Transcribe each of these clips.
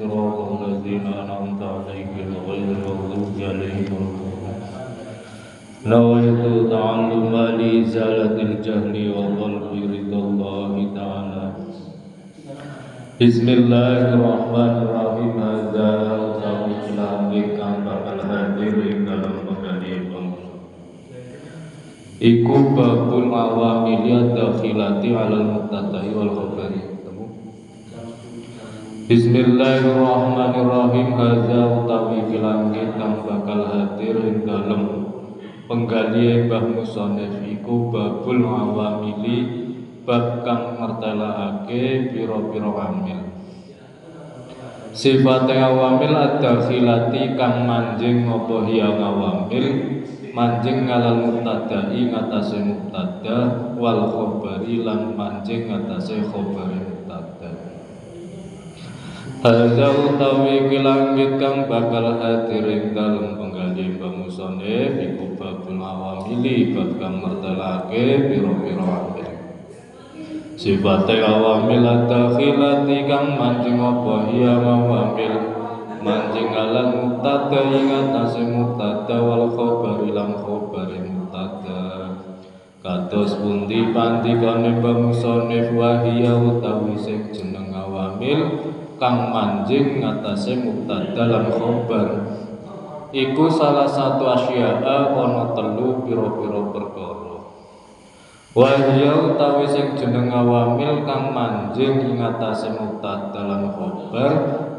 صراط الذين أنعمت عليهم غير المغضوب عليهم ولا الضالين. نويت تعلم لإزالة الجهل وطلب رضا الله تعالى. Bismillahirrahmanirrahim. Hadza utawi langit kang bakal hadir ing dalem penggalipun iku babul awamiliyat dakhilati alal muqtadai wal khabari. Bismillahirrahmanirrahim. Hadza utawi langit kang bakal hadir ing dalem penggalihe Mbah Musonef iku babul awamili, bab kang mertelakake pira-pira amil. Sifate awamil ad-dakhilati kang manjing apa hiya awamil, manjing ngalal mubtada'i ngatasé mubtada wal khabari lan manjing ngatasé khabari mubtada. Hadza utawi langit kang bakal hadir ing dalem penggali Mbah Musonef iku babul awamili, bab kang mertelakake pira-pira amil. Sifate awamil ad-dakhilati kang manjing apa hiya awamil, manjing alal mubtada ing atase mubtada wal khabari lan khabari mubtada. Kados pundi pandikane Mbah Musonef wa hiya utawi sing jeneng awamil kang manjing atase mubtada lan khabar iku salah satu asya'a ana telu pira-pira perkara. Wahya utawi sing jeneng awamil kang manjing ing atase mubtada lan khabar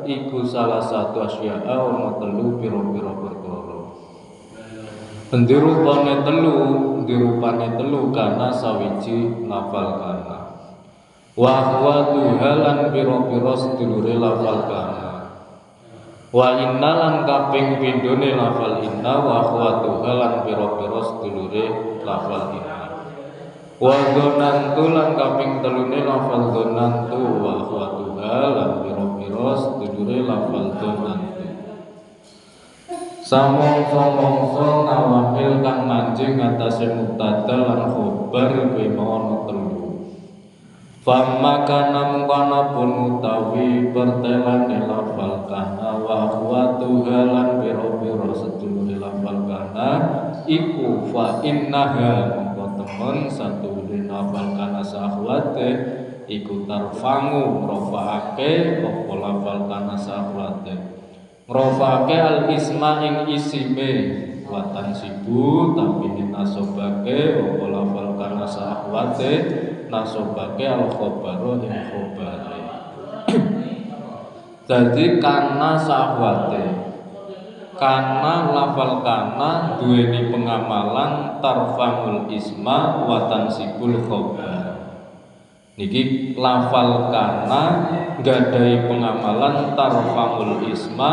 iku salah satu asya'a ana telu pira-pira perkara. Dirupane telu kana sawiji lafal kana. Wa huwa tuhalan pira-pira sedulure lafal kana. Wa inna lan kaping pindhone lafal inna wa huwa tuhalan pira-pira sedulure lafal inna. Wa dzanantu lan kaping telune lafal dzanantu wa khawatuha lan pira-pira sedulure lafal dzanantu. Samongso awamil kang manjing atase mubtada lan khabar kuwi ana telu. Famma kana mungkana pun utawi pertelane lafal kana wa khawatuha lan pira-pira sedulure lafal kana iku fa innaha temen satu lafal kana sahwate iku tarfangu rofaake apa lafal kana sahwate rofaake al isma ing isime watan sibu tapi nasobake apa lafal kana sahwate nasobake al khabaru ing khabare. Jadi kana sahwate, kana lafal kana duweni pengamalan tarfamul isma wa tansibul khabar. Niki lafal kana gadahi pengamalan tarfamul isma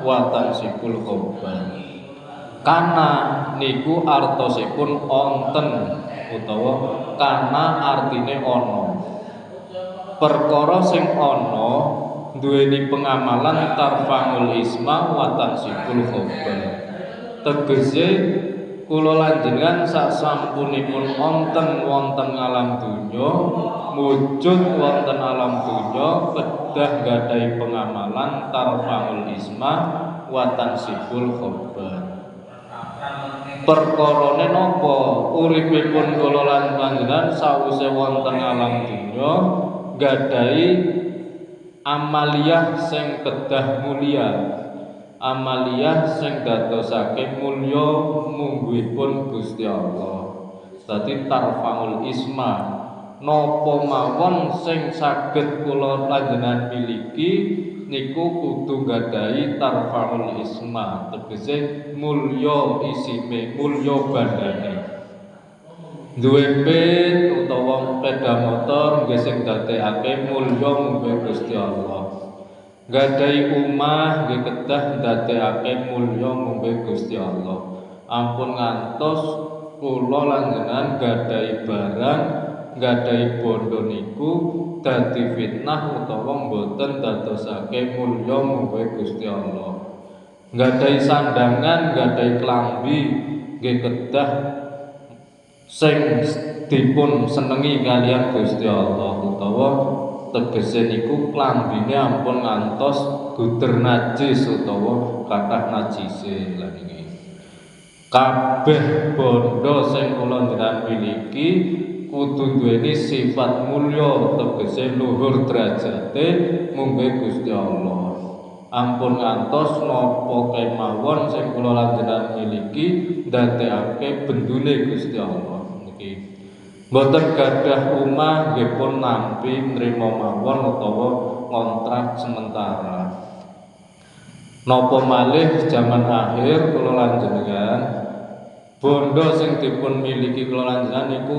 wa tansibul khabar. Kana niku artosipun onten utawa kana artine ana. Perkara sing ana duweni pengamalan tarfamul isma wa tansibul khabar. Tegese kula lanjenengan sak sampunipun wonten alam dunya, wujud wonten alam dunya kedah gadahi pengamalan tarfamul isma wa tansibul khabar. Perkarane napa? Uripipun kula lanjenengan sawise wonten alam dunya gadahi amaliyah sing kedah mulia, amaliyah sing dadosake mulya mungguhipun Gusti Allah. Dadi tarfaul isma napa mawon sing saged kula panjenengan miliki niku kudu gadahi tarfaul isma, tegese mulya isime, mulya bandane. Duwe pit utawa sepeda motor nggih sing dadekake mulya mungguh Gusti Allah. Gadahi omah nggih kedah dadekake mulya mungguh Gusti Allah. Ampun ngantos kula lanjenengan gadahi barang, gadahi bondo niku dadi fitnah utawa mboten dadosake mulya mungguh Gusti Allah. Gadahi sandangan, gadahi klambi nggih kedah sing dipun senengi kalian Gusti Allah utawa tegese niku klambine ampun ngantos guder najis utawa kathah najise. Lan iki kabeh bondo sing kula njenengan miliki kudu duweni sifat mulya, tegese luhur derajate mungguh Gusti Allah. Ampun ngantos napa kemawon sing kula lanjenengan miliki ndadekake bendune Gusti Allah. Niki mboten gadah omah nggih pun nampi nrima mawon utawa kontrak sementara. Napa malih jaman akhir kula lanjenengan bondo sing dipun miliki kula lanjenengan niku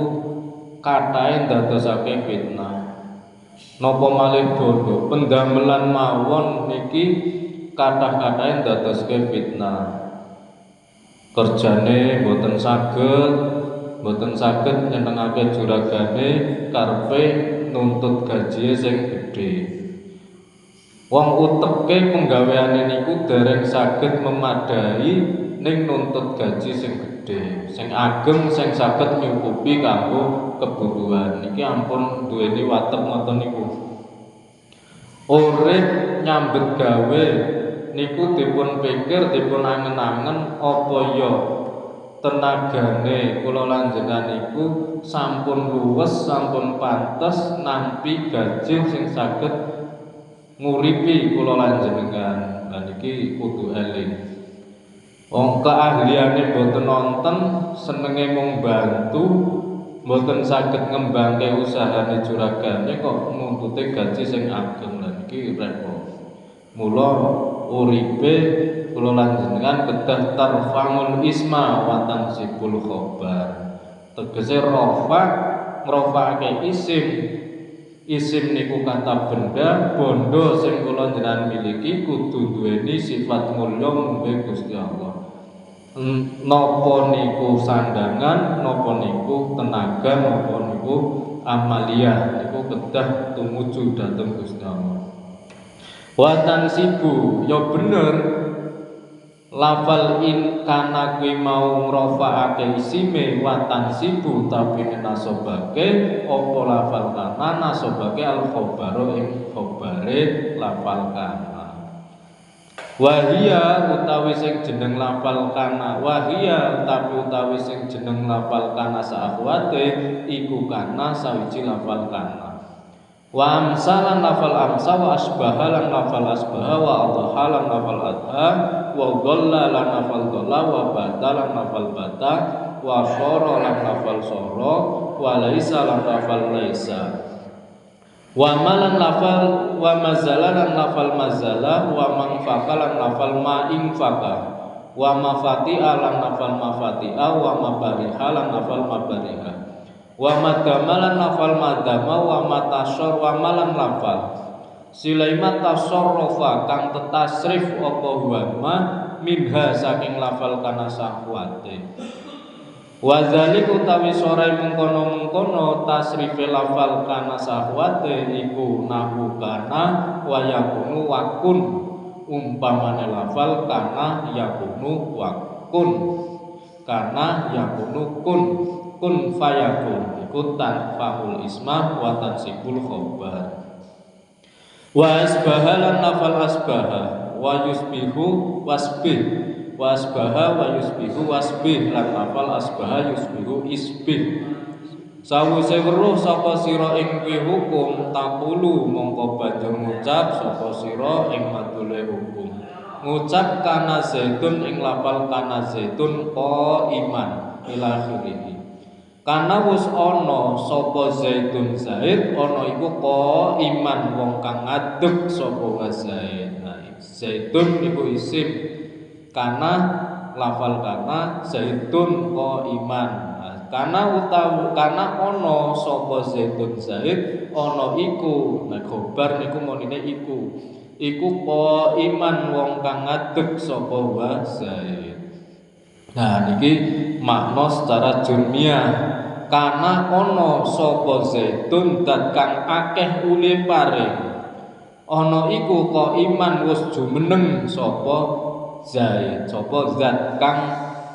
kathahe ndadosake fitnah. Napa malih bondo pendamelan mawon niki kathah-kathahe ndadosake fitnah. Kerjane boten saged nyenengake juragane karepe nuntut gaji sing gedhe. Wong uteke penggaweane niku dereng saged memadai ning nuntut gaji sing gedhe, sing ageng sing saged nyukupi kanggo kebutuhan. Niki ampun duweni watek ngoten niku. Urip nyambet gawe niku dipun pikir, dipun angen-angen apa ya tenagane kula lanjenengan niku sampun luwes, sampun pantes nampi gaji sing saged nguripi kula lanjenengan. Lan iki kudu eling. Wong keahliane boten nonton, senenge mung bantu, boten saged ngembangke usahane juragane kok nuntute gaji sing ageng. Lan iki repot. Mula uripe kula lanjenengan kedah tarfa'ul isma wa tansibul khabar. Tegese ngrofa'ake isim niku kata benda, bondo sing kula njenengan miliki kudu duweni sifat mulya mungguh Gusti Allah. Napa niku sandangan, napa niku tenaga, napa niku amaliyah niku kedah tumuju dhateng Gusti Allah. Wa tansibu ya bener lafal in kana kuwi mau ngrofa'ake isime wa tansibu tapi nasobake apa lafal kana nasobake al khabaru ing khabare lafal kana. Wahia utawi sing jeneng lafal kana, wahia utawi sing jeneng lafal kana saakhwate iku kana sawiji lafal kana. Wa amsalan lafal amsa wa asbahalan lafal asbaha wa adhalan lafal adha wa dhalla lan lafal dhalla wa batalan lafal bata wa syara lan lafal syara wa laisa lan lafal laisa wa malan lafal wa mazalan lafal mazala wa manfaqalan lafal ma'infaqa wa mafati'a lan lafal mafati'a wa mabariha lan lafal mabariha wa madamalan lafal madama wa matasor wa malan lafal Sulaiman tasarrufa kang tetasrif apa huwa minha saking lafal kana sahwate. Wa zalik utawi sore mengkono-mengkono tasrife lafal kana sahwate iku nahu kana wa yakunu wakun. Umpamane lafal kana yakunu wakun. Kana yakunu kun fayakun iku tanfa'ul isma wa tansibul khabar. Wa asbahalan lafal asbaha wa yusbihu wasbih wa asbaha wa yusbihu wasbih lan lafal asbaha yusbihu isbih. Sawise weruh sapa sira ing kuwi hukum takulu mongko banjur ngucap sapa sira ing madule hukum. Ngucap kana zaitun ing lafal kana zaitun iman ila akhirih. Karena wis ana sapa zaitun zaid ana iku iman wong kang ngadeg sapa zaid. Nah, zaitun iku isim karena lafal kana zaitun iman. Nah, karena ana sapa zaitun zaid ana iku. Nah, khobar niku monine iku iman wong kang ngadeg sapa zaid. Nah, niki makna secara jurmiyah. Karena ana sapa zaitun dat kang akeh ule paring. Ana iku iman wis jumeneng sapa zaid, sapa zat kang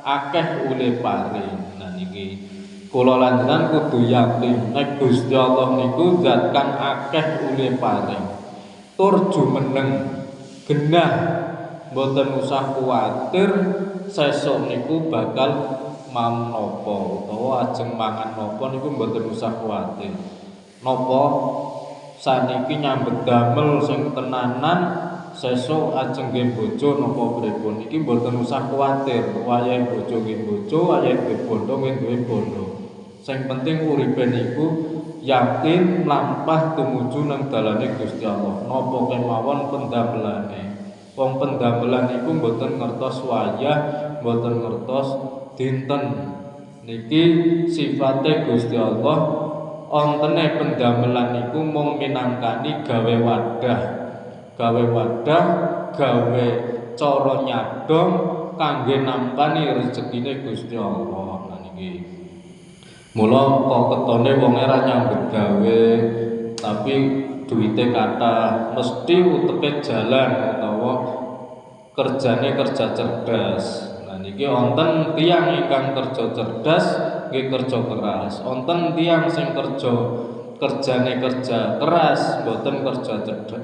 akeh ule paring. Nah niki kula lanjenengan kudu yakin nek Gusti Allah niku zat kang akeh ule paring. Tur jumeneng genah, mboten usah kuwatir sesuk niku bakal mangan napa utawa ajeng mangan napa niku mboten usah kuwatir. Napa saniki nyambet damel sing tenanan sesuk ajeng nggih bojo napa pripun iki mboten usah kuwatir. Wayahe bojo nggih bojo, wayahe duwe bondo nggih duwe bondo. Sing penting uripe niku yakin mlampah tumuju nang dalane Gusti Allah. Napa kemawon pendamelane. Wong pendamelan niku mboten ngertos wayah, mboten ngertos dinten. Niki sifate Gusti Allah, ontene pendamelan niku mung minangkani gawe wadah, gawe cara nyadong kangge nampani rezekine Gusti Allah. Nah niki mula kok ketone wong ora nyambut gawe tapi duite kathah, mesti utepe jalan utawa kerjane kerja cerdas. Nah niki wonten tiyang ingkang kerja cerdas nggih kerja keras, wonten tiyang sing kerjane kerja keras mboten kerja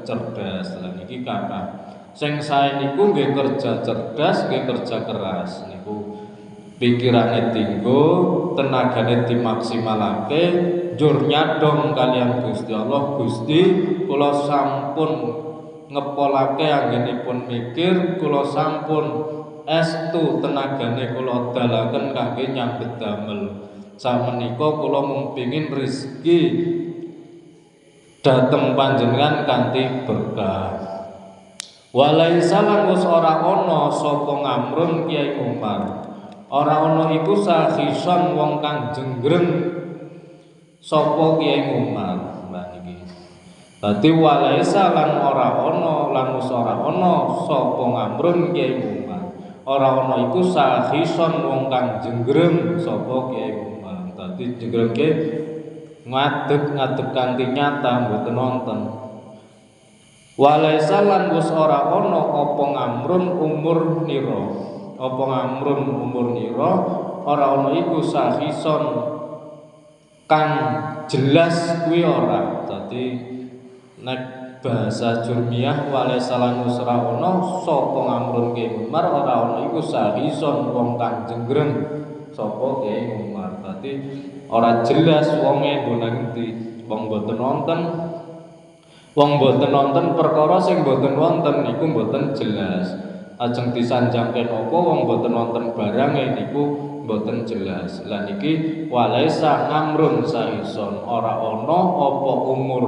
cerdas. Lah niki kathah. Sing sae niku nggih kerja cerdas nggih kerja keras niku pikirane tinggo, tenagane dimaksimalake, njur nyadong kaliyan Gusti Allah. Gusti, kula sampun ngepolake anggenipun mikir, kula sampun estu tenagane kula dalaken kangge nyambet damel. Samenika kula mung pengin rezeki dhateng panjenengan kanthi berkah. Walaisa lan wis ora ana sapa ngamrun Kyai Umar. Ora ana iku sahison wong kang jenggreng sapa Kyai Umar. Nah niki. Dadi walaisa lan ora ana lan wis ora ana sapa ngamrun Kyai Umar. Ora ana iku sahison wong kang jenggreng sapa Kyai Umar. Dadi jenggrengke ngadeg kanthi nyata mboten wonten. Walaisa lan wis ora ana apa ngamrun umur nira. Apa ngamrun umur nira ora ana iku sahison kang jelas kuwi ora. Dadi nek bahasa Jurmiyah walaisa lan wis ora ana sapa ngamrun Kyai Umar ora ana iku sahison wong kang jenggreng sapa Kyai Umar. Dadi ora jelas wonge nggone ngendi. Wong boten wonten. Wong boten wonten perkara sing boten wonten niku boten jelas. Ajeng disanjangke napa wong boten wonten barange niku boten jelas. Lah niki walaisa ngamrun sahison ora ana apa umur.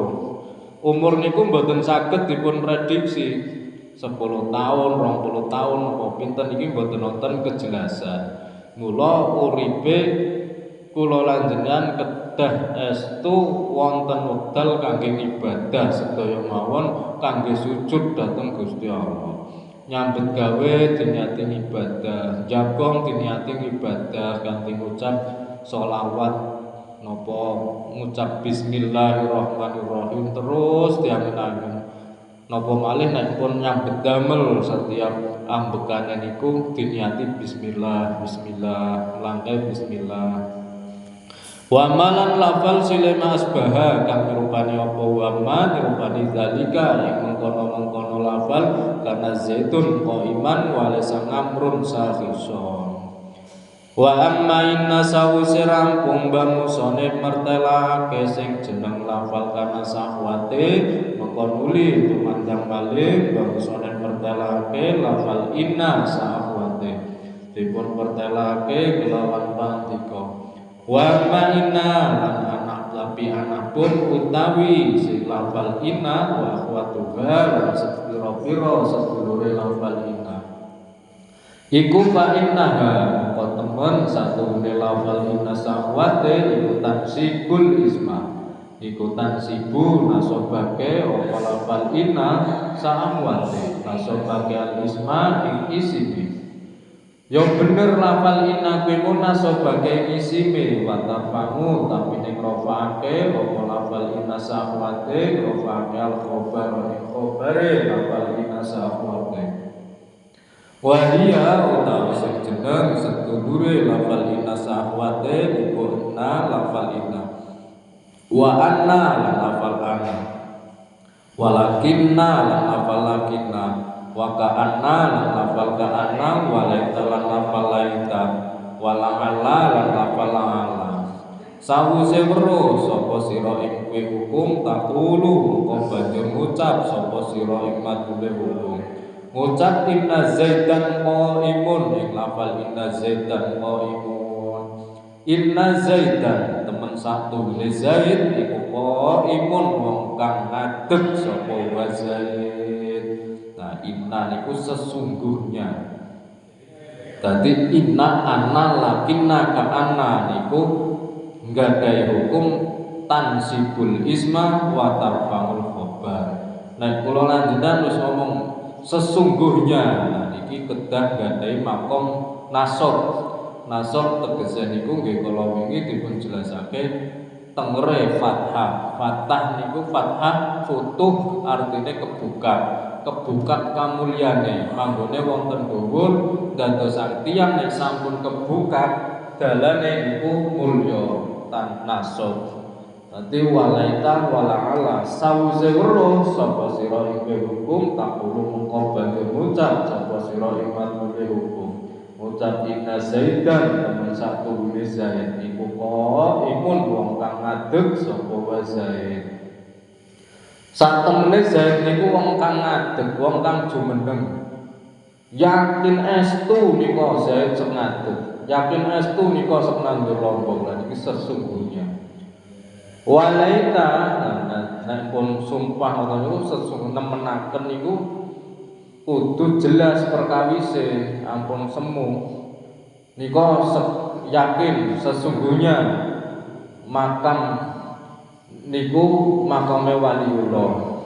Umur niku boten saged dipun prediksi 10 tahun, 20 tahun apa pinten iki boten wonten kejelasan. Mula uripe kula lan jenengan kedah estu wonten wekdal kangge ibadah sedaya mawon kangge sujud dhateng Gusti Allah. Nyambet gawe diniati ibadah, jagong diniati ibadah kanthi ngucap sholawat napa ngucap bismillahirrahmanirrahim terus diamin-amin. Napa malih nek pun nyambet damel setiap ambekane niku diniati bismillah, langkai bismillah. Wa malan lafal silema asbaha kang rupane apa wa ma rupane zalika ing mengkono-mengkono lafal kana zaitun qaiman wa laysa ngamrun sahison. Wa amma inna sawise rampung bamusane mertelake sing jeneng lafal kana sahwate mengko nuli tumandang malih bamusane mertelake lafal inna sahwate dipun mertelake kelawan pandika. Wa ma inna lan anak tapi anak pun utawi si lafal inna wa akhwatuha lan sepiro-piro sedulure lafal inna iku fa innaha kok temen satu lafal inna sahwate iku tansibul isma iku tansibu nasobake apa lafal inna sahwate nasobake al isma ing isimi. Yo bener lafal inna kuwi munasobake isime wa tafamu tapi ning rofake apa lafal inna sahwate rofake al khobar ing khobare lafal inna sahwate. Wa hiya utawi sing jeneng sedulure lafal inna sahwate iku na lafal inna. Wa anna lan lafal anna. Walakinna lan lafal lakinna. wa ka'anna lan lafal ka'anna walaita lan lafal laita wala ala lan lafal ala sawise weruh sapa sira ing kuwi hukum takulu mongko banjur ngucap sapa sira ing madhule hukum ngucap inna zaidan qaimun ing lafal inna zaidan qaimun inna zaidan temen satu ne zaid iku qaimun wong kang ngadeg sapa wa zaid. Nah inna niku sesungguhnya. Dadi inna anna lakinna ka anna niku nggadahi hukum tansibul isma wa tarfa'ul khabar. Nah kula lanjutan wis ngomong sesungguhnya. Nah iki kedah nggadahi makom nasab. Nasab tegese niku nggih kala wingi dipun jelasake tengere fathah. Fathah niku fathah futuh artine kebuka. Kebuka kamulyane manggone wonten dhuwur dadosan tiyang nek sampun kebuka dalane niku mulya tan nasab. Dadi walaita wala ala sawise weruh sapa sira ing hukum takulu mengko banjur ngucap sapa sira ing madhule hukum ngucap inna zaidan temen satu wis zaid iku imun wong kang ngadeg sapa wa zaid. Satemene zaid niku wong kang ngadeg wong kang jumeneng yakin estu nika zaid sing ngadeg yakin estu nika sing nandur lombok lan iki sesungguhnya walaita nek pun sumpah ngoten niku sesungguhnya nemenaken niku kudu jelas perkawise ampun semu nika yakin sesungguhnya makam niku makame waliullah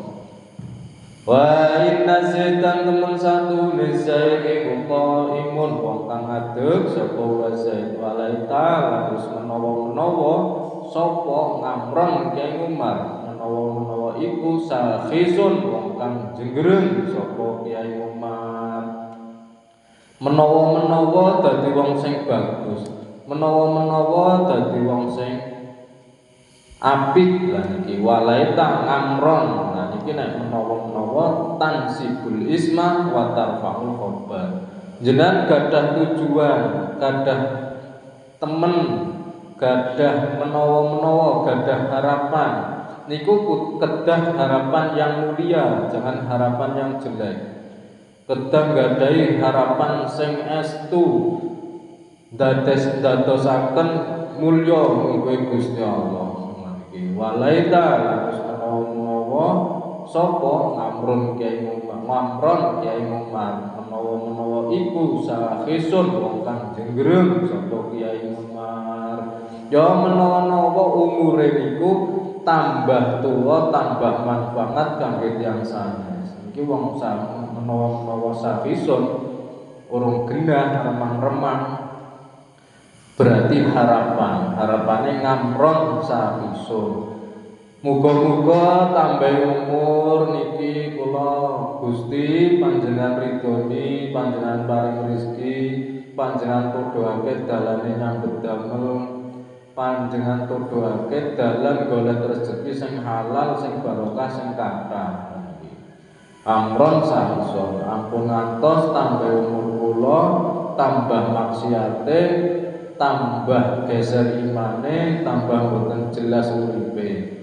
wa inna zaidan temen satu zaid iku qaimun wong kang ngadeg sapa wa zaid walaita terus menawa sapa ngamrong Kyai Umar menawa iku sakhisun wong kang jengreng sapa Kyai Umar menawa dadi wong sing bagus menawa dadi wong sing apik lan iki walaita ngamron. Nah iki nek menawa tansibul isma wa tarfa'ul khabar. Jenengan gadah tujuan, gadah temen, gadah menawa gadah harapan. Niku kedah harapan yang mulia, jangan harapan yang jelek. Kedah gadahi harapan sing estu dadosaken mulya mungguh Gusti Allah. Walaita terus menawa sapa ngamron Kyai Umar menawa iku sakhisun wong kang jengreng sapa Kyai Umar ya menawa umure niku tambah tuwa tambah manfaat kangge tiyang sanes iki wong menawa sakhisun urung genah remang-remang berarti harapannya ngamron sakisun. Muga-muga tambah umur niki kula Gusti panjenengan ridhoni, panjenengan paring rezeki, panjenengan tuduhake dalane nyambut damel, panjenengan tuduhake dalan golek rezeki sing halal, sing barokah, sing kathah. Amron sakisun, ampun ngantos tambah umur kula, tambah maksiate, tambah geser imane, tambah boten jelas uripe.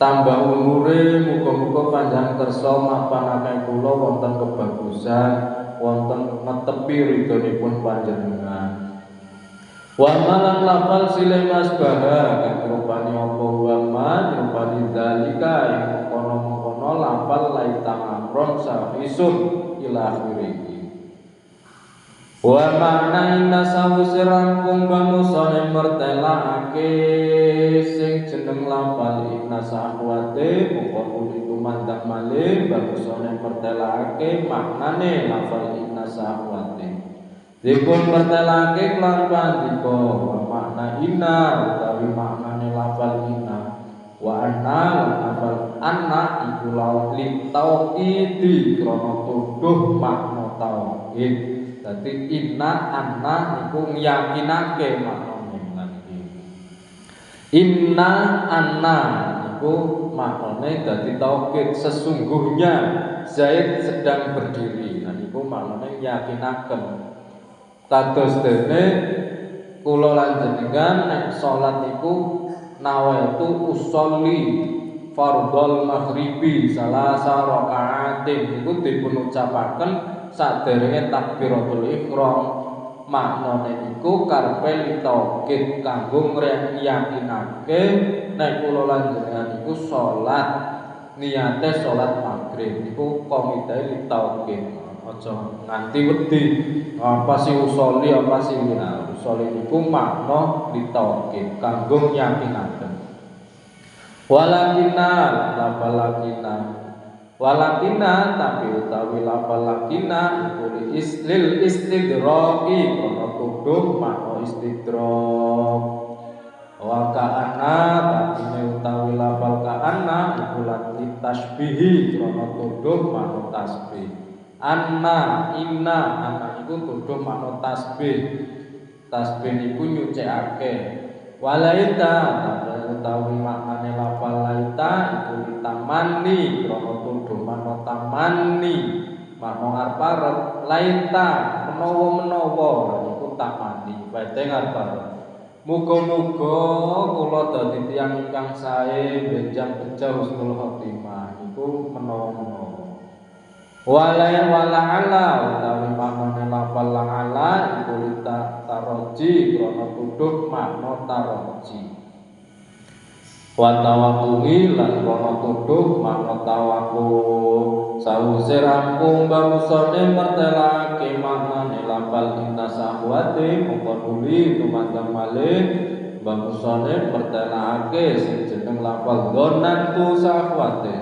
Tambah umure muga-muga panjang kersa mapanake kula wonten kebagusan, wonten netepi ridhonipun panjenengan. Wa malan lafal sile masbaha kang rupane apa wa man rupane dalika ing kono-kono lafal laita amron safisun ila akhirih. Wa makna inna sawise rampung bamusane mertelake sing jeneng lafal inna sahwate pokok itu mandang malih bamusane mertelake maknane lafal inna sahwate dipun mertelake kelan pandika wa makna inna utawi maknane lafal inna wa anna lafal anna iku li tauhid krana tuduh makna tauhid. Dadi inna anna niku nyakinake maknane lan iki. Inna anna niku maknane dadi taukid sesungguhnya Zaid sedang berdiri. Nah niku maknane yakinaken. Kados dene kula lan jenengan nek salat niku nawaitu usolli fardhol maghribi salasa rakaatin niku dipun ucapaken saderenge takbiratul ihram. Maknane niku karepe taukid kanggo ngyakinake nek kula lan jenengan niku salat niate salat maghrib niku komite taukid. Aja nganti wedi apa sih usoli apa sih wina. Usoli niku makna taukid kanggo nyakinaken. Walakina tapi utawi lafal lakina iku lil istidraki ana tuduh makna istidrak. Wa ka'anna tapi utawi lafal ka'anna iku lan tasbihi ana tuduh makna tasbih. Anna iku tuduh makna tasbih. Tasbih niku nyucikake. Walaita utawi maknane lafal laita iku ditamani krana tuduh makna tamani makna arep-arep laita menawa-menawa iku tamani bae arep-arep. Muga-muga kula dadi tiyang ingkang sae benjang beja husnul khotimah iku menawa-menawa. Wala utawi maknane lafal la'ala iku taroji krana tuduh makna taroji. Wa tawakkuli lan krana tuduh makna tawakkul. Sawise rampung bangusane mertelake maknane lafal inna sahwati mongko nuli tumandang malih bangusane mertelake sing jeneng lafal dzannatu sahwati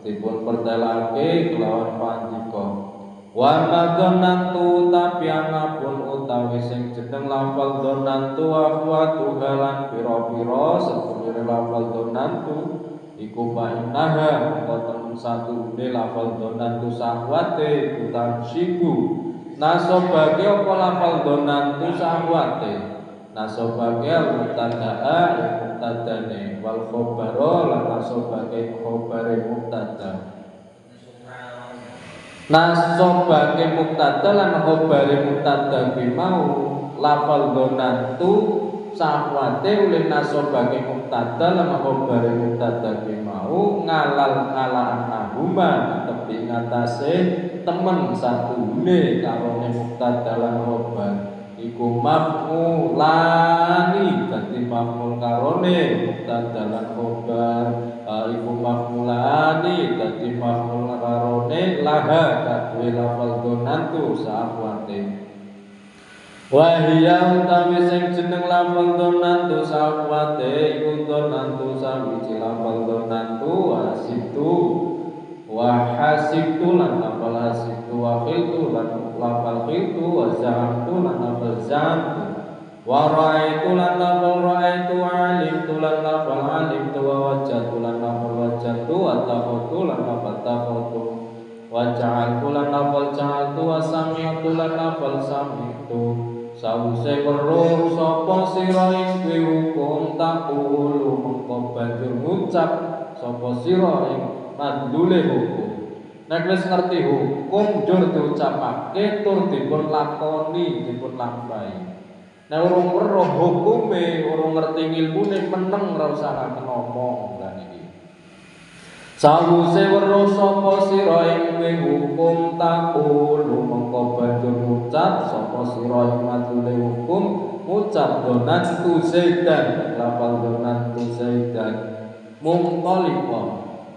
dipun pertelake kelawan pandika. Wa madzannatu tapi anapun utawi sing jeneng lafal dzannatu ahwatu halan pira-pira sedulure lafal dzannatu iku bainaha mboten satune lafal dzannatu sahwate utamsiku nasobake apa lafal dzannatu sahwate nasobake mubtada'a mubtadane wal khabara lan nasobake khabare mubtada. Nasobake mubtada lan khabare mubtada bimau lafal dzannatu sahwate oleh nasobake mubtada lan khabare mubtada bimau ngalaan ahuma tepi ngatasé temen satune karone mubtada lan khabar iku maf'ulani dadi maf'ul karone mubtada lan khabar iku maf'ulani dadi maf'ul karone laha kadhe lafal dzannatu sahwate. Wahia utawi sing jeneng lafal dzannatu sahwate iku dzannatu sawiji lafal dzannatu wasibtu wa hasibtu lan lafal hasibtu wa khiltu lan lafal khiltu wa zamtu lan lafal zamtu wa ra'aitu lan lafal ra'aitu wa alimtu lan lafal alimtu wa wajadtu lan lafal wajadtu wa takhatu lan lafal takhatu wa ja'altu lan lafal ja'altu wa sami'tu lan lafal sami'tu. Sawise weruh sapa sira ing hukum takulu mengko banjur ngucap sapa sira ing madlule hukum. Nek wis ngerti hukum njur diucapake tur dipun lakoni dipun lampahi. Nek urung weruh hukume urung ngerti ilmune meneng ora usah ngomong lan iki. Sawise weruh sapa sira ing hukum takulu mengko banjur ngucap sapa sira ing madlule hukum ngucap dzannatu zaidan lafal dzannatu zaidan mumtalifah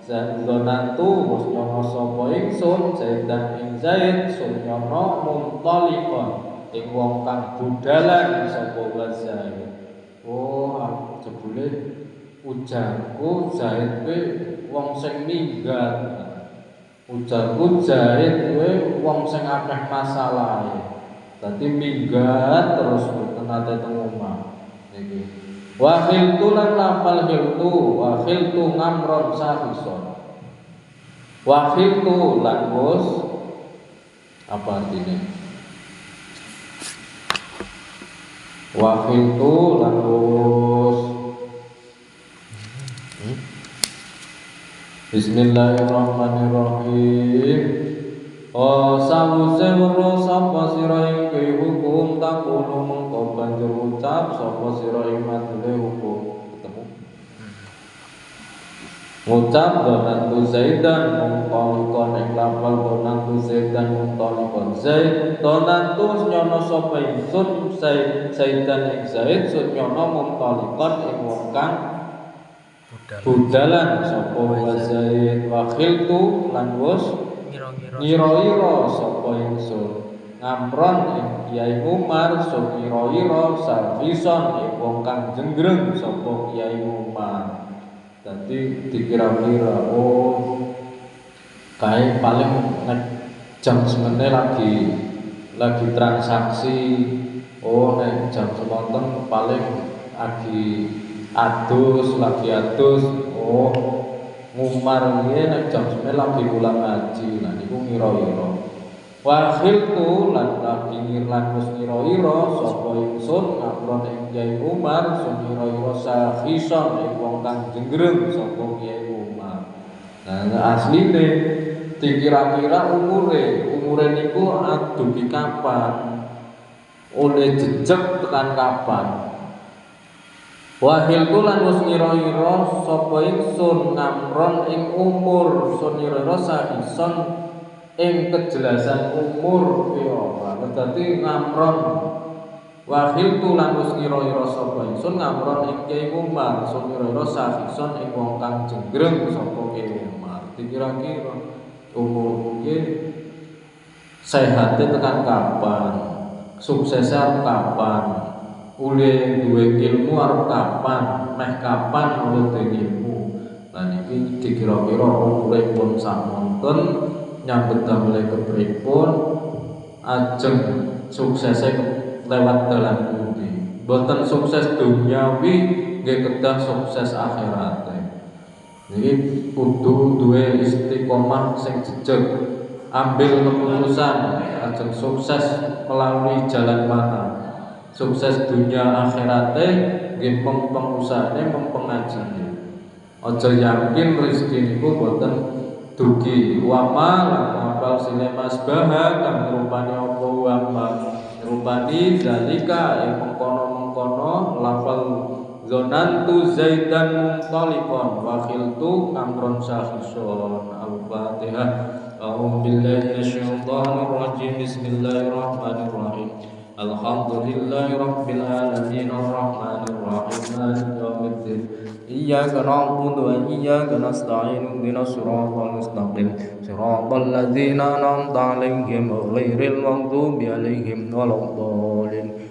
dzannatu wis nyono sapa ingsun zaidan ing zaid sunyono mumtalifah ing wong kang budalan sapa wazaid. Oh jebule ujarku zaid kuwi wong sing minggat. Ujarku Zaid kuwi wong sing akeh masalahe. Dadi minggat terus mboten ate teng omah niki. Wa khiltu lan lafal khiltu, wa khiltu ngamron sahison. Wa khiltu lan bos apa artinya? Wa khiltu lan bos Bismillahirrahmanirrahim. Sawise weruh sapa sira ing hukum takunu mengko banjur ucap sapa sira ing madhule hukum. Ketemu. Ngucap donantu Zaidan mungkolikon ing lafal donantu Zaidan mungkolikon Zaid donantu nyono sapa ingsun Zaidan ing Zaid sun nyono mungkolikon ing wong kang budalan sapa wa Zaid wa khiltu lan wus ngira-ngira sapa ingsun ngamron ing Kyai Umar sun ngira-ngira sarvison ing wong kang jenggreng sapa Kyai Umar. Dadi dikira-kira kae paling nek jam semene lagi transaksi, nek jam semonten paling lagi adus, ngumar iki nek jam semene lagi ulang ngaji. Nah niku ngira-ngira. Wa khiltu lan lagi wis ngira-ngira sapa ingsun ngapron ing Kyai Umar sun ngira-ngira sahison ing wong kang jenggreng sapa Kyai Umar. Nah asline dikira-kira umure niku adupi kapan, oleh jejeg tekan kapan. Wahilku lan wis ngira-ngira sapa ingsun ngamron ing umur sun ngira-ngira sahison ing kejelasan umur ya. Dadi ngamron wahilku lan wis ngira-ngira sapa ingsun ngamron ing Kyai Umar sun ngira-ngira sahison ing wong kang jenggreng sapa Kyai Umar. Dikira-kira umur iki sehate tekan kapan, suksesnya kapan, ule duwe ilmu arep kapan, meh kapan oleh duwe ilmu. Lah niki dikira-kira umure pun samonten nyambut damel kepripun ajeng suksese lewat dalan pundi. Boten sukses duniawi nggih kedah sukses akhirat. Niki kudu duwe istiqomah sing jejeg, ambil keputusan ajeng sukses melalui jalan mana. Sukses dunia akhirate nggih mung usahane mung pengajine. Aja yakin rezeki niku boten dugi. Wama lan apal sile masbaha kang rupane apa wama rupani zalika ing mengkono-mengkono lafal zonantu Zaidan muntalikon wa khiltu amron sahison. Al-Fatihah. A'udzu billahi minasyaitonir rajim. Bismillahirrahmanirrahim. Alhamdulillahi rabbil alamin arrahmanir rahim maliki yaumiddin. Iyyaka na'budu wa iyyaka nasta'in ihdinas siratal mustaqim siratal ladzina an'amta 'alaihim ghairil maghdubi 'alaihim waladdallin.